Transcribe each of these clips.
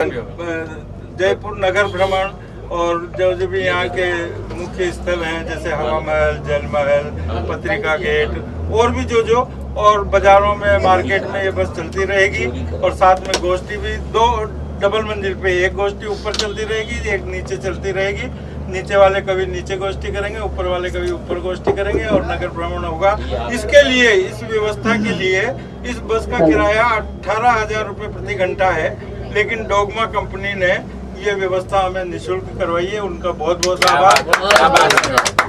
जयपुर नगर भ्रमण और जो भी यहाँ के मुख्य स्थल हैं जैसे हवा महल, जल महल, पत्रिका गेट और भी जो और बाजारों में, मार्केट में ये बस चलती रहेगी। और साथ में गोष्ठी भी 2 डबल मंजिल पे, एक गोष्ठी ऊपर चलती रहेगी, एक नीचे चलती रहेगी। नीचे वाले कभी नीचे गोष्ठी करेंगे, ऊपर वाले कभी ऊपर गोष्ठी करेंगे और नगर भ्रमण होगा। इसके लिए, इस व्यवस्था के लिए इस बस का किराया 18,000 रुपये प्रति घंटा है। लेकिन डोगमा कंपनी ने ये व्यवस्था हमें निःशुल्क करवाई है, उनका बहुत बहुत आभार।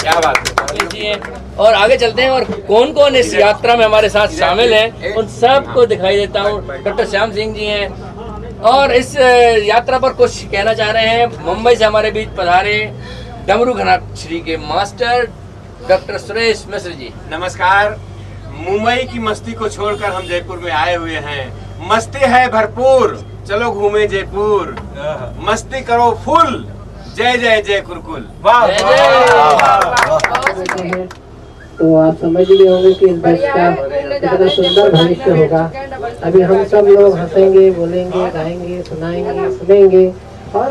क्या बात। और आगे चलते हैं और कौन कौन इस यात्रा में हमारे साथ शामिल हैं उन सबको दिखाई देता हूँ। डॉक्टर श्याम सिंह जी हैं और इस यात्रा पर कुछ कहना चाह रहे हैं। मुंबई से हमारे बीच पधारे डमरू घनाक्षरी के मास्टर डॉक्टर सुरेश मिश्र जी। नमस्कार। मुंबई की मस्ती को छोड़कर हम जयपुर में आए हुए हैं। मस्ती है भरपूर, चलो घूमे जयपुर, मस्ती करो फुल, जय जय जय कुरकुल। वाह। तो आप समझ लिए होंगे कि इस बस का कितना सुंदर भविष्य होगा। अभी हम सब लोग हंसेंगे, बोलेंगे, गाएंगे, सुनाएंगे, सुनेंगे और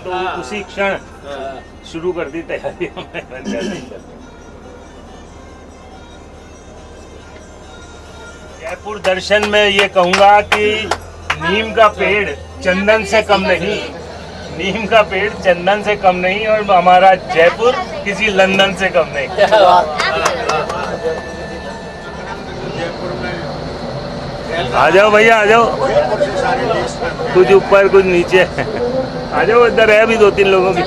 तो उसी क्षण शुरू कर दी तैयारी। जयपुर दर्शन में ये कहूंगा कि नीम का पेड़ चंदन से कम नहीं, नीम का पेड़ चंदन से कम नहीं और हमारा जयपुर किसी लंदन से कम नहीं। आ जाओ भैया, आ जाओ, कुछ ऊपर कुछ नीचे, आ जाओ। इधर है भी 2-3 लोगों की।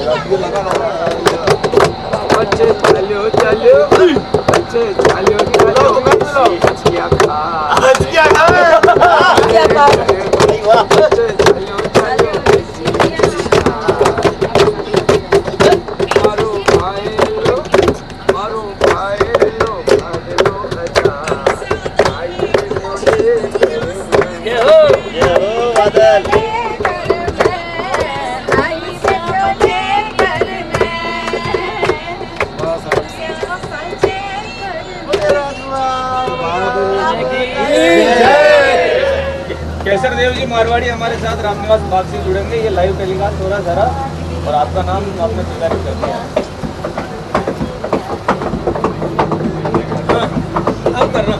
केसर देव जी मारवाड़ी हमारे साथ रामनिवास बाग से जुड़ेंगे। ये लाइव टेलीकास्ट हो रहा है सारा और आपका नाम आपने स्वीकार कर दिया। अब करना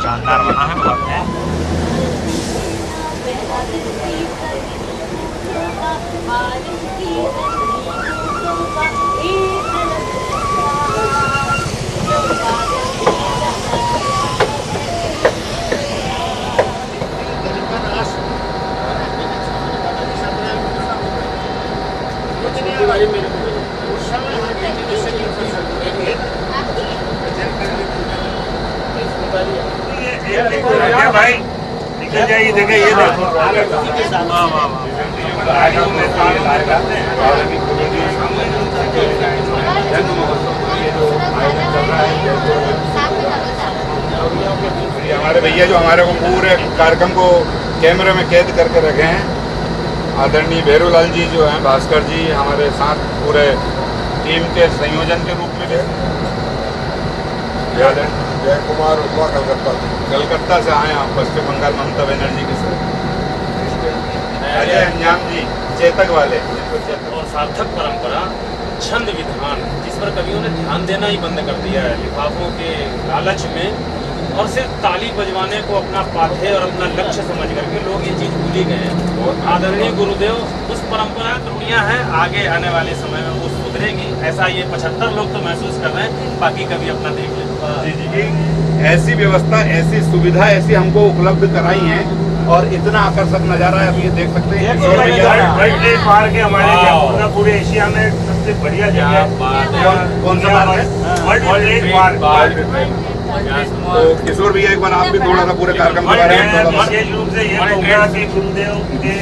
शानदार बना है बहुत है। भाई निकल जाइए, देखे ये देखो। हमारे भैया जो हमारे को पूरे कार्यक्रम को कैमरे में कैद करके रखे हैं, आदरणीय भैरूलाल जी जो हैं, भास्कर जी हमारे साथ पूरे टीम के संयोजन के रूप में भी। जय कुमार उर्वा कलकत्ता से आए हैं, पश्चिम बंगाल ममता बनर्जी के साथ। अजय अंजाम जी चेतक वाले। और सार्थक परंपरा छंद विधान, जिस पर कवियों ने ध्यान देना ही बंद कर दिया है लिफाफों के लालच में, और सिर्फ ताली बजवाने को अपना पाथे और अपना लक्ष्य समझ करके लोग ये चीज़ भूल ही गए हैं। आदरणीय गुरुदेव, उस परंपरा त्रुटियां हैं, आगे आने वाले समय में वो सुधरेगी, ऐसा ये 75 लोग तो महसूस कर रहे हैं। बाकी कभी अपना देख लें। कि ऐसी व्यवस्था, ऐसी सुविधा, ऐसी हमको उपलब्ध कराई है और इतना आकर्षक नजारा है। अभी ये देख सकते हैं वर्ल्ड पार्क है हमारे जयपुर में, पूरे एशिया में सबसे बढ़िया जगह है। कौन सा पार्क है? World park. तो किशोर भैया एक बार आप भी थोड़ा सा पूरे कार्यक्रम के बारे में थोड़ा विशेष रूप से ये कहूँगा कि गुरुदेव के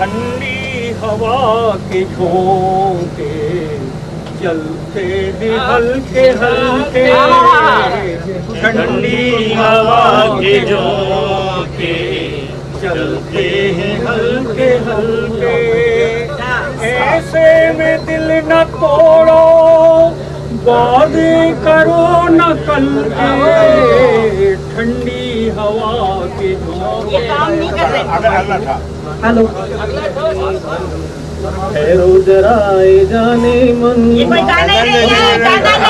ठंडी हवा के झोंके चलते हैं हल्के हल्के, ठंडी हवा के झोंके चलते हैं हल्के हल्के, ऐसे में दिल न तोड़ो, वादे करो न कल के, ठंडी हवा के झोंके। हेलो ठहरो जरा जाने मन, ये कोई गाना नहीं है, गाना नहीं है, गाना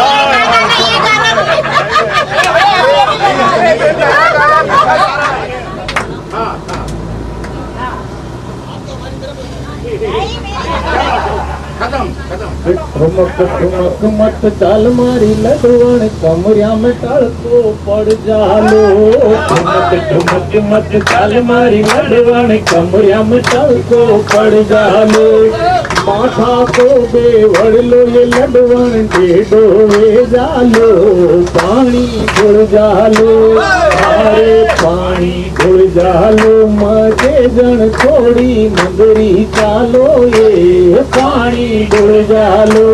ठुमक मत चाल मारी लडवण, कमरिया में टड़को पड़ जालो। ठुमक मत चाल मारी लडवण, कमरिया में टड़को पड़ जालो। माथा को बेवड़ लो ये लडवण, डेडो वे जालो। पानी घुल जालो, अरे पानी घुल जालो, मजे जन थोड़ी नगरी चालो, ये पानी घुल जालो।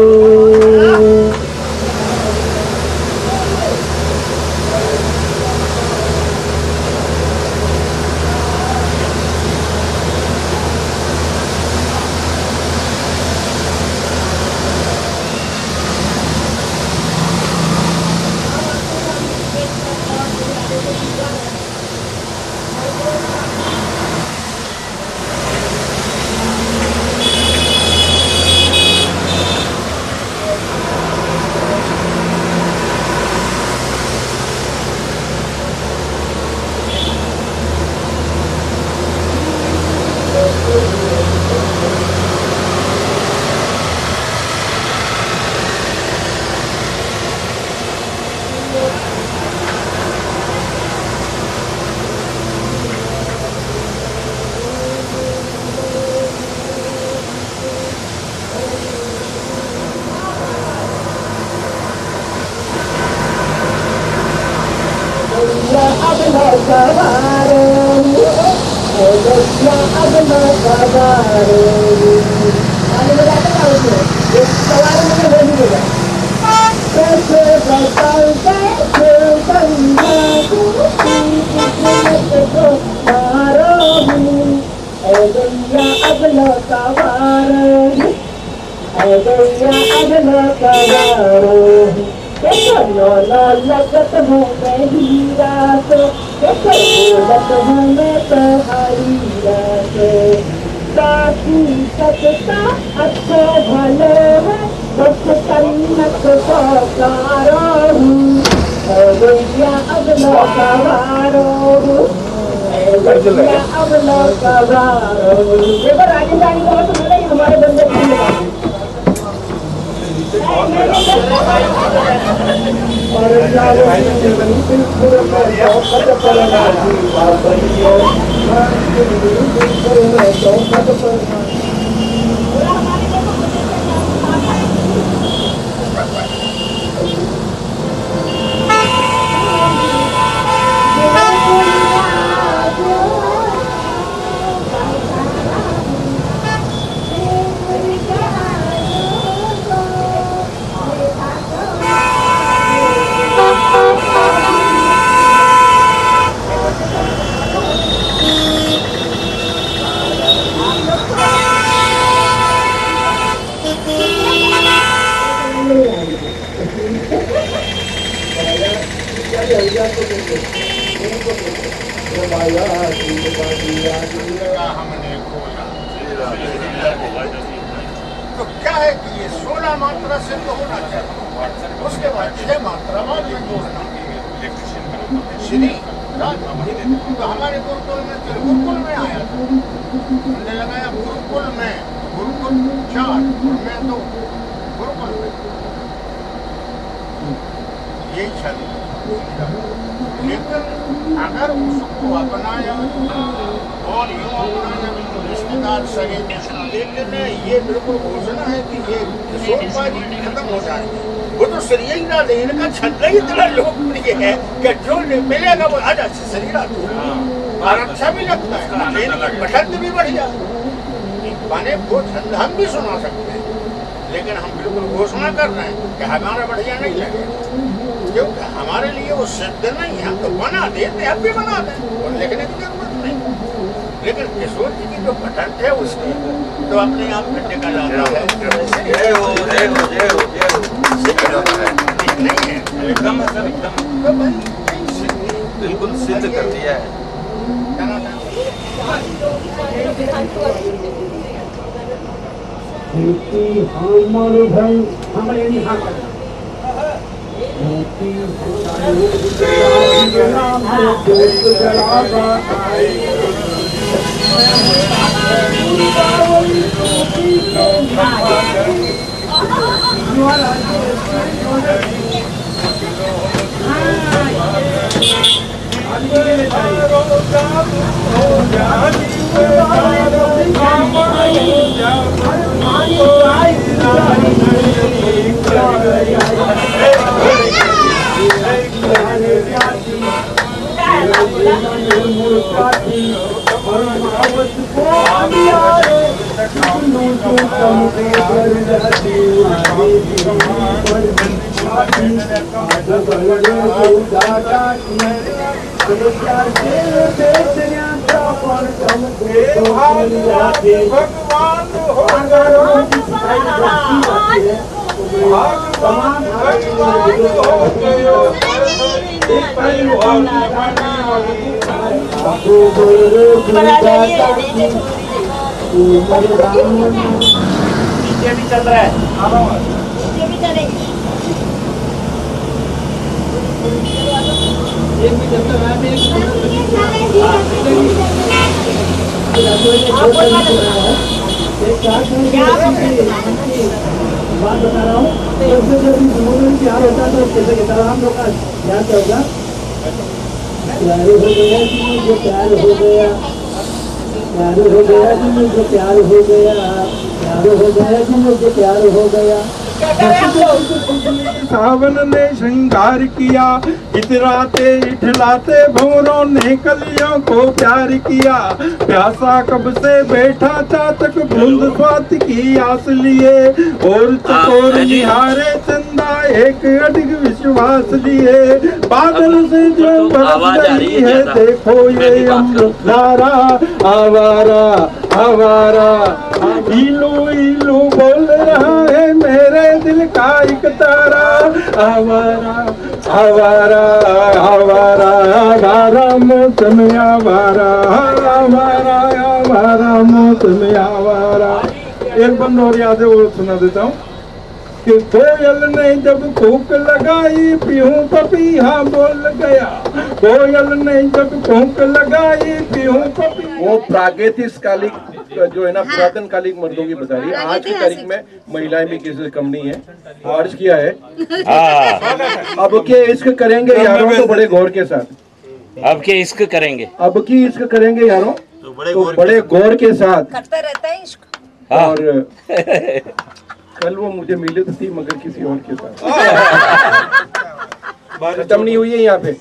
हमारे बंदे Thank you. हमने खोला। तो क्या है कि ये 16 मात्रा से तो होना चाहिए, उसके बाद 6 मात्रा बाद में जोड़ना। श्री तो हमारे गुरुकुल में गुरुकुल में आया था, हमने लगाया गुरुकुल में, गुरुकुल 4 में 2 गुरुकुल में, यही चली। लेकिन अगर उसको अपनाया और यूँ अपनाया तो रिश्तेदार सगे, लेकिन ये बिल्कुल घोषणा है कि ये किशोरबाजी खत्म हो जाएगी। वो तो शरीर ना दे, इनका छंदा ही इतना लोकप्रिय है कि जो मिलेगा वो आज अच्छे शरीर और अच्छा भी लगता है, पसंद भी बढ़िया। माने वो छंद हम भी सुना सकते हैं, लेकिन हम बिल्कुल घोषणा कर रहे हैं कि हमारा बढ़िया नहीं लगेगा, क्योंकि हमारे लिए वो सिद्ध नहीं है। हम तो बना देते, हम भी बना दें और लिखने की जरूरत नहीं। लेकिन किशोर जी की जो पठन है उसकी तो अपने आप में निकल आता है। नहीं है एकदम सर, एकदम तो भाई बिल्कुल सिद्ध कर दिया है। हमारे भाई हमारे यहाँ ये भी चल रहा है, ये भी चलेगी। बात बता रहा हूँ, जब प्यार होता है तो कैसे कहता हम लोग का ध्यान क्या होगा, प्यार हो गया कि मुझे प्यार हो गया, प्यार हो गया कि मुझे प्यार हो गया, प्यार हो गया कि मुझे प्यार हो गया। सावन ने श्रृंगार किया, इतराते इठलाते भंवरों ने कलियों को प्यार किया। प्यासा कब से बैठा चातक बूंद स्वात की आस लिए, और चकोर निहारे चंदा एक अडिग विश्वास लिए। बादल से जो बरस रही है देखो ये अमृत धारा, आवारा आवारा इलू इलू बोल रहा है मेरे दिल का एक तारा। आवारा आवारा आवारा आवारा मौसम आवारा, आवारा आवारा मौसम आवारा। एक बंद और याद है, वो सुना देता हूँ कि कोयल ने जब कूक लगाई पीहू पपीहा बोल गया, कोयल ने जब कूक लगाई पीहू पपीहा। वो प्रागैतिक कालिक जो है ना, पुरातन कालिक मर्दों की बता रही है। आज की तारीख में महिलाएं भी किसी से कम नहीं है, अर्ज किया है। अब के इश्क करेंगे यारों तो बड़े गौर के साथ, अब के इश्क करेंगे, अब की इश्क करेंगे यारों तो बड़े गौर के साथ करता रहता है इश्क। और कल वो मुझे मिले तो थी मगर किसी और के साथ। खत्म नहीं हुई है यहाँ पे।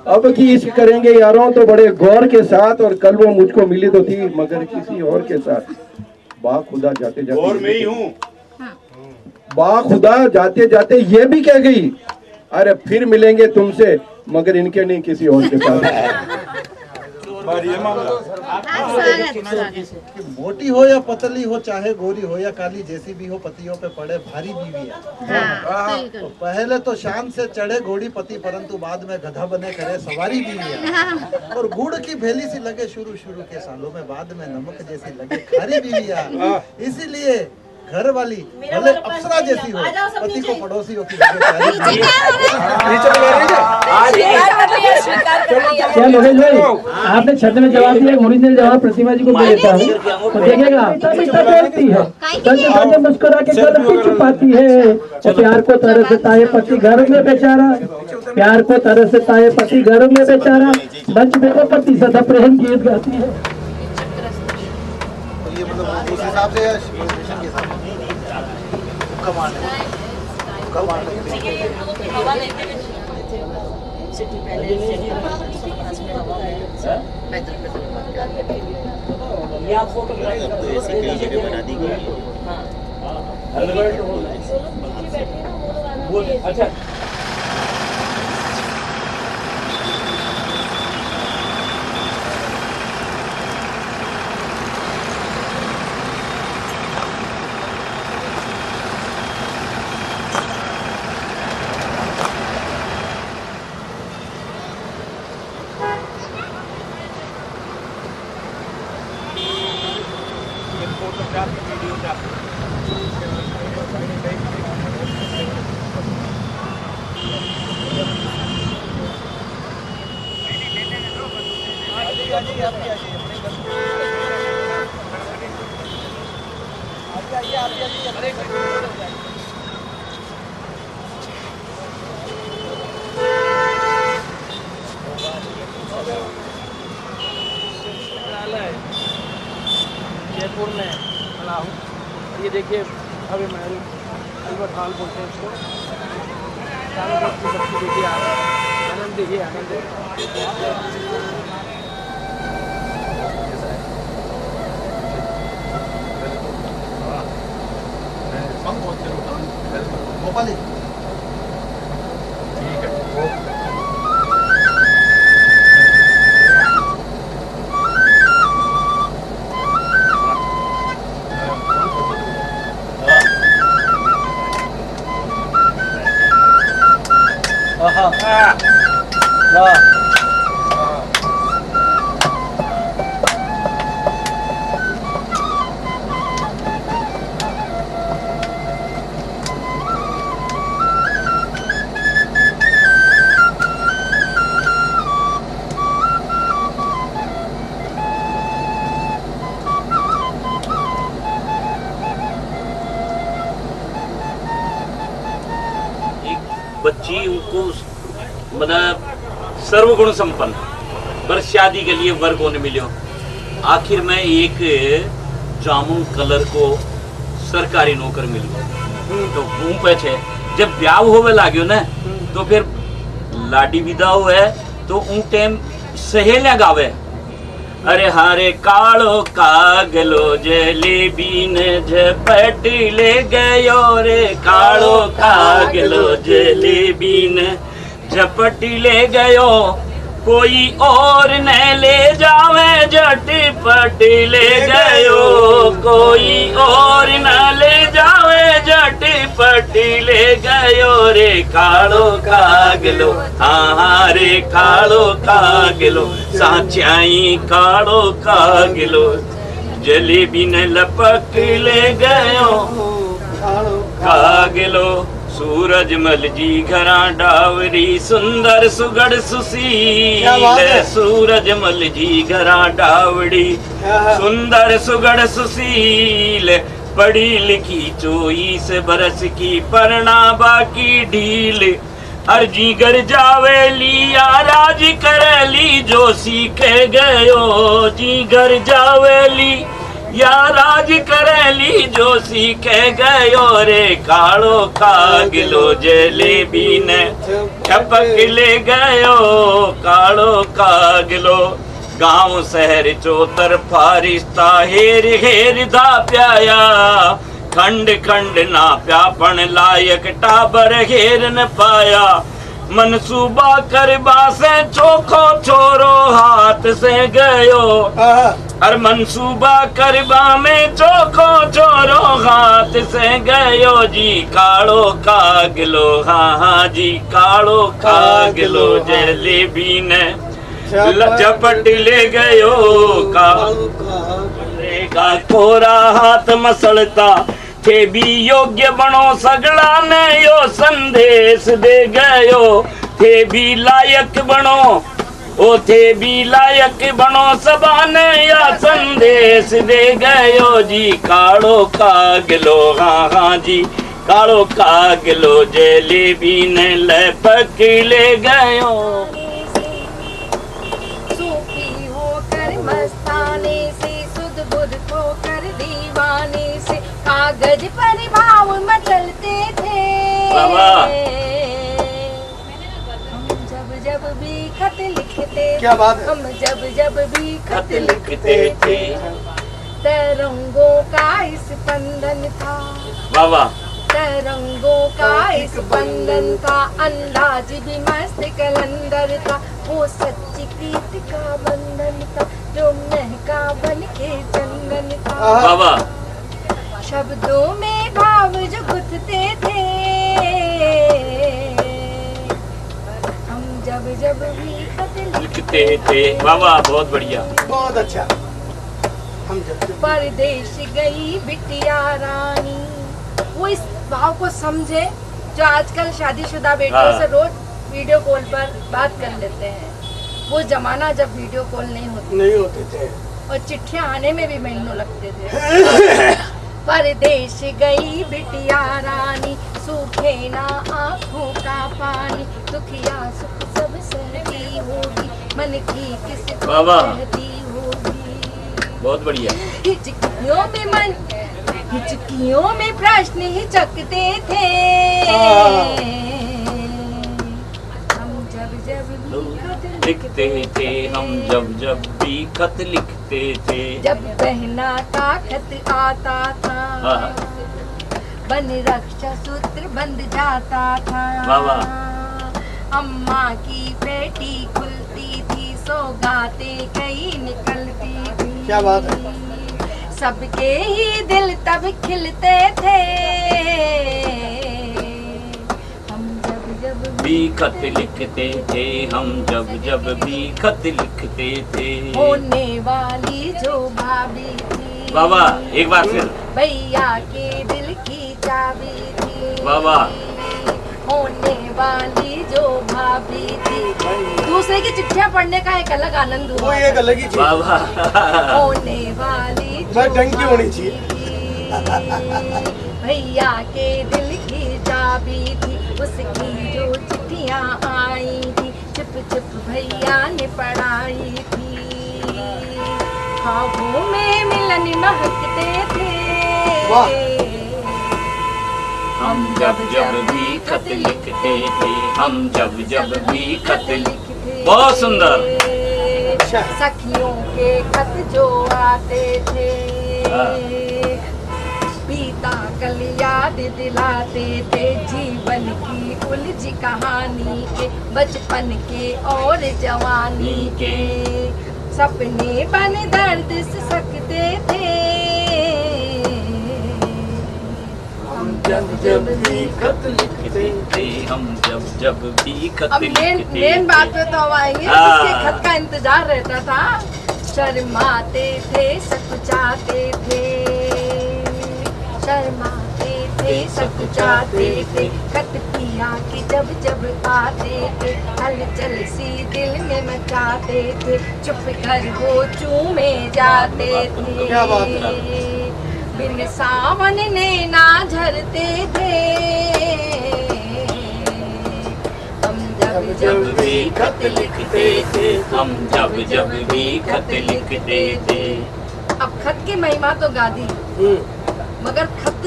अब की इश्क करेंगे यारों तो बड़े गौर के साथ, और कल वो मुझको मिली तो थी मगर किसी और के साथ। बाखुदा जाते जाते और मैं ही हूँ, बाखुदा जाते जाते ये भी कह गई, अरे फिर मिलेंगे तुमसे मगर इनके नहीं किसी और के साथ। कि मोटी हो या पतली हो, चाहे गोरी हो या काली, जैसी भी हो पतियों पे पड़े भारी बीवी है। तो पहले तो शान से चढ़े घोड़ी पति, परंतु बाद में गधा बने करे सवारी बीवी है। और गुड़ की भेली सी लगे शुरू शुरू के सालों में, बाद में नमक जैसी लगे खारी बीवी है। इसीलिए घर वाली भले अप्सरा जैसी हो, पति को पड़ोसियों की क्या लोकेश भाई, आपने छठ में जवाब दिया, ओरिजिनल जवाब प्रतिमा जी को दे देता हूँ तो देखिएगा। मीठा बोलती है, सच मुस्कुरा के गलती छुपाती है। प्यार को तरसता है पति घर में बेचारा, प्यार को तरसता है पति घर में बेचारा, मंच में वो पति सदा प्रेम गीत गाती है। ये मतलब उस हिसाब से के हिसाब अच्छा जयपुर में बना हूँ। ये देखिए भव्य महल, अल्बर्ट हॉल बोलते हैं इसको। चारों तरफ से बच्चे देखिए, आनंद देखिए, आनंद। भोपाली बच्ची उनको मतलब सर्वगुण संपन्न, पर शादी के लिए वर को नहीं मिलो। आखिर में एक जामुन कलर को सरकारी नौकर मिल गया। तो घूम पे छे जब ब्याह होवे लाग्यो ना, तो फिर लाडी विदा हुए तो उन टाइम सहेलियां गावे, अरे हारे कालो कागलो जलेबी ने झपट ले गयो रे, कालो कागलो जलेबी ने झपट ले गयो, कोई और न ले जावे झटपट ले गयो, कोई और न ले जावे झटपट ले गयो रे, कालो कागलो हाँ रे कालो कागलो, साचाई कालो कागलो जलेबी ने लपक ले गयो कागलो। सूरजमल जी घरा डावरी सुंदर सुगड़ सुशील, सूरजमल जी घरा डावड़ी सुंदर सुगड़ सुशील, पढ़ी लिखी 24 बरस की परना बाकी ढील, अर्जी घर जावेली या राज करेली जो सीख गयो, जी घर जावेली या राज करेली जो सीख गयो रे, कालो कागलो जलेबी ने छपक ले गयो, कालो कागलो। गांव शहर चौतरफा रिश्ता हेर हेर दा प्याया, खंड खंड ना प्यापन लायक टाबर हेर न पाया, मनसूबा करबा से चोखो छोरो हाथ से गयो। और मनसूबा करबा में चोखो छोरो हाथ से गयो जी। कालो कागलो हाँ हाँ जी कालो कागलो जलेबी ने झपट ले गयो। का कोरा हाथ मसलता थे भी योग्य बनो सगड़ा ने यो संदेश दे गयो। थे भी लायक बनो ओ थे भी लायक बनो सबा ने या संदेश दे गयो जी। कालो कागलो हाँ हाँ जी कालो कागलो जलेबी ने लपक ले गयो। सूफी होकर मस्ताने से सुध बुध होकर दीवाने से कागज पर भाव मचलते थे। हम जब भी खत लिखते क्या बात है? हम जब भी खत लिखते थे तरंगों का इस बंधन था। वाह तरंगों का इस बंधन था अंदाज भी मस्त कलंदर था। वो सच्ची प्रीत का बंधन था जो महका बन के चंदन था। शब्दों में भाव जो गुथते थे हम जब भी खत लिखते थे। वाह बहुत बढ़िया बहुत अच्छा। हम जब परदेश गई बिटिया रानी। वो इस भाव को समझे जो आजकल शादीशुदा बेटियों से रोज वीडियो कॉल पर बात कर लेते हैं। वो जमाना जब वीडियो कॉल नहीं होते थे और चिट्ठियां आने में भी महीनों लगते थे। परदेश गई बिटिया रानी सूखे ना आँखों का पानी। दुखिया सुख सब सहती होगी मन की किसको कहती होगी। बहुत बढ़िया। हिचकियों में मन हिचकियों में प्रश्न हिचकते थे हम जब भी लिखते थे। हम जब भी खत लिखते थे। जब बहना का खत आता था बन रक्षा सूत्र बंध जाता था। अम्मा की पेटी खुलती थी सौगातें कई निकलती थी। क्या बात है? सबके ही दिल तब खिलते थे हम जब भी खत लिखते थे। हम जब भी खत लिखते थे। होने वाली जो भाभी थी। वाह एक बार फिर। भैया के दिल की चाबी थी। वाह होने वाली जो भाभी थी। दूसरे की चिट्ठियां पढ़ने का एक अलग आनंद हुआ। वो एक अलग ही चीज। होने वाली जो ढंग की होनी चाहिए। भैया के दिल की चाबी थी उसकी जो चिट्ठियां आई थी चुप चुप भैया ने पढ़ाई थी। ख्वाबों में मिलन महकते थे हम जब भी खत लिखते थे। हम जब भी खत लिखते। बहुत सुंदर। सखियों के खत जो आते थे बीता कल याद दिलाते थे जीवन की उलझी कहानी के बचपन के और जवानी के सपने बन दर्द से सकते थे हम जब भी खत लिखते थे। हम जब भी खत अब मेन बात पे तो हम आएंगे किसके खत का इंतजार रहता था। शर्माते थे सकुचाते थे शर्माते थे सकुचाते थे खत पिया कि जब आते थे हलचल सी दिल में मचाते थे चुप कर वो चूमे जाते थे। क्या बात है? बिन सावन नैना झरते थे हम जब भी खत लिखते थे। हम जब भी खत लिखते थे। अब खत की महिमा तो गा दी मगर खत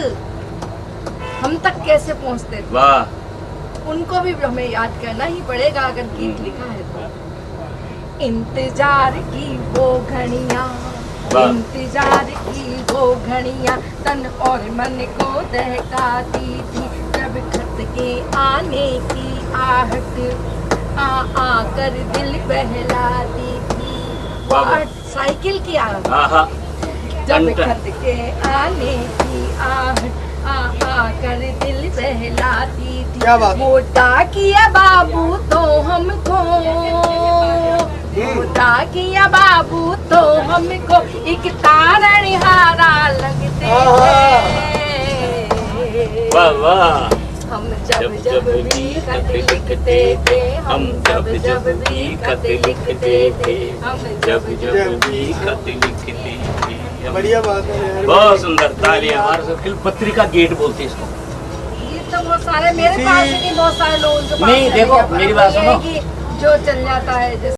हम तक कैसे पहुंचते थे वाह उनको भी हमें याद करना ही पड़ेगा अगर गीत लिखा है तो। इंतजार की वो घड़ियां इंतजार की वो घड़ियां तन और मन को दहकाती थी जब खत के आने की आहट आ आकर दिल बहलाती थी। वो साइकिल की आहट जब खत के आने की आहट आ आकर दिल बहलाती थी। मोटा किया बाबू तो हमको, मोटा किया बाबू तो हमको एक तारणहारा लगते थे। वाह वाह। हम जब जब भी खत लिखते थे, हम जब जब भी खत लिखते थे, हम जब जब भी खत लिखते थे। बढ़िया बात है यार। बहुत सुंदर तालियां। हमारे पत्रिका गेट बोलते हैं इसको। ये तो बहुत सारे मेरे पास नहीं, बहुत सारे लोगों के पास नहीं, देखो मेरी बात सुनो। जो चल जाता है जैसे